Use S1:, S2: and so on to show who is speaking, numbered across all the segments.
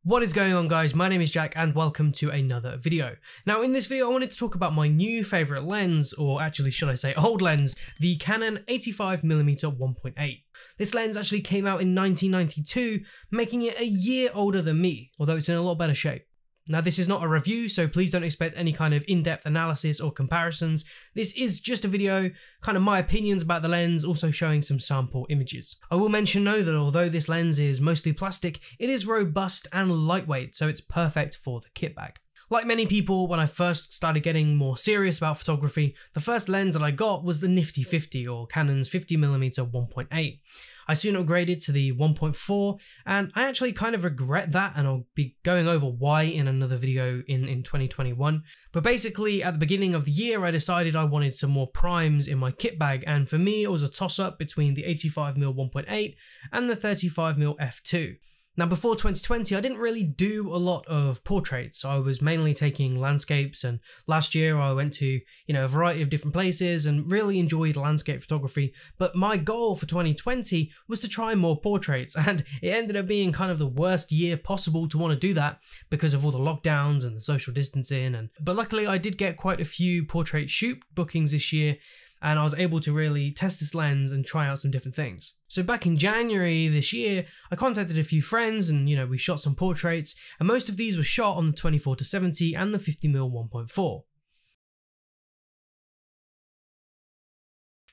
S1: What is going on, guys? My name is Jack and welcome to another video. Now in this video I wanted to talk about my new favourite lens, or actually should I say old lens, the Canon 85mm 1.8. This lens actually came out in 1992, making it a year older than me, although it's in a lot better shape. Now this is not a review, so please don't expect any kind of in-depth analysis or comparisons. This is just a video, kind of my opinions about the lens, also showing some sample images. I will mention though that although this lens is mostly plastic, it is robust and lightweight, so it's perfect for the kit bag. Like many people, when I first started getting more serious about photography, the first lens that I got was the nifty 50, or Canon's 50mm 1.8. I soon upgraded to the 1.4, and I actually kind of regret that, and I'll be going over why in another video in 2021. But basically, at the beginning of the year, I decided I wanted some more primes in my kit bag, and for me, it was a toss-up between the 85mm 1.8 and the 35mm f2. Now before 2020, I didn't really do a lot of portraits. I was mainly taking landscapes, and last year I went to, a variety of different places and really enjoyed landscape photography. But my goal for 2020 was to try more portraits, and it ended up being kind of the worst year possible to want to do that because of all the lockdowns and the social distancing. But luckily I did get quite a few portrait shoot bookings this year, and I was able to really test this lens and try out some different things. So back in January this year, I contacted a few friends and we shot some portraits, and most of these were shot on the 24-70 and the 50mm 1.4.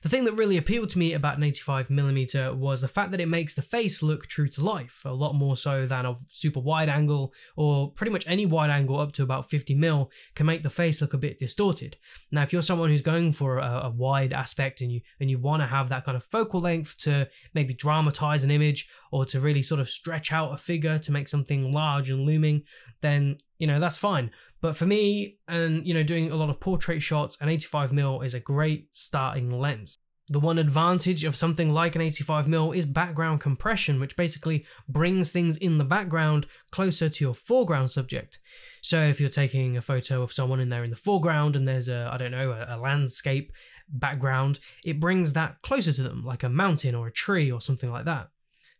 S1: The thing that really appealed to me about an 85mm was the fact that it makes the face look true to life, a lot more so than a super wide angle, or pretty much any wide angle up to about 50mm can make the face look a bit distorted. Now if you're someone who's going for a wide aspect and you want to have that kind of focal length to maybe dramatize an image, or to really sort of stretch out a figure to make something large and looming, then that's fine. But for me, and doing a lot of portrait shots, an 85mm is a great starting lens. The one advantage of something like an 85mm is background compression, which basically brings things in the background closer to your foreground subject. So if you're taking a photo of someone in there in the foreground and there's a landscape background, it brings that closer to them, like a mountain or a tree or something like that.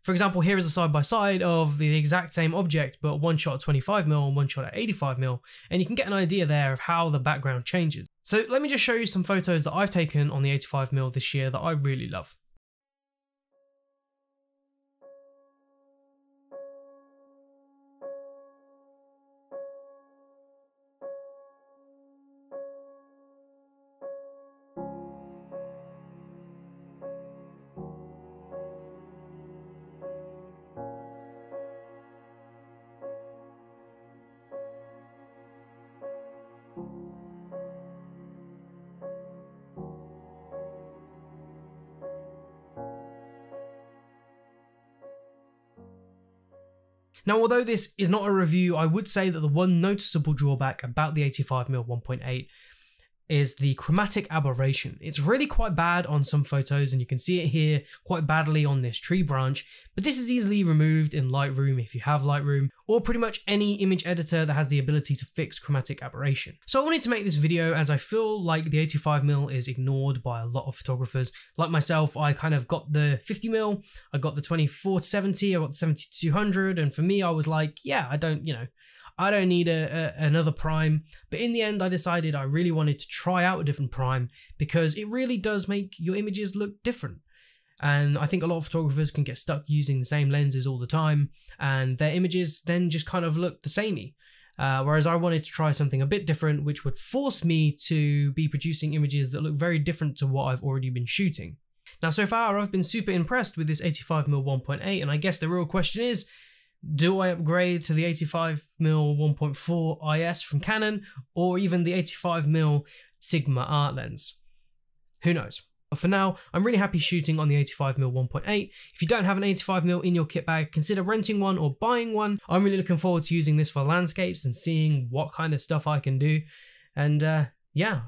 S1: For example, here is a side-by-side of the exact same object, but one shot at 25mm and one shot at 85mm, and you can get an idea there of how the background changes. So let me just show you some photos that I've taken on the 85mm this year that I really love. Now, although this is not a review, I would say that the one noticeable drawback about the 85mm 1.8 is the chromatic aberration. It's really quite bad on some photos, and you can see it here quite badly on this tree branch, but this is easily removed in Lightroom if you have Lightroom, or pretty much any image editor that has the ability to fix chromatic aberration. So I wanted to make this video as I feel like the 85mm is ignored by a lot of photographers. Like myself, I kind of got the 50mm, I got the 24-70, I got the 70-200, and for me I was like, yeah, I don't need another prime. But in the end, I decided I really wanted to try out a different prime because it really does make your images look different. And I think a lot of photographers can get stuck using the same lenses all the time, and their images then just kind of look the samey. Whereas I wanted to try something a bit different, which would force me to be producing images that look very different to what I've already been shooting. Now, so far, I've been super impressed with this 85mm 1.8, and I guess the real question is, do I upgrade to the 85mm 1.4 IS from Canon, or even the 85mm Sigma art lens? Who knows? But for now, I'm really happy shooting on the 85mm 1.8. If you don't have an 85mm in your kit bag, consider renting one or buying one. I'm really looking forward to using this for landscapes and seeing what kind of stuff I can do. And yeah,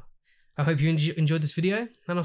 S1: I hope you enjoyed this video, and I'll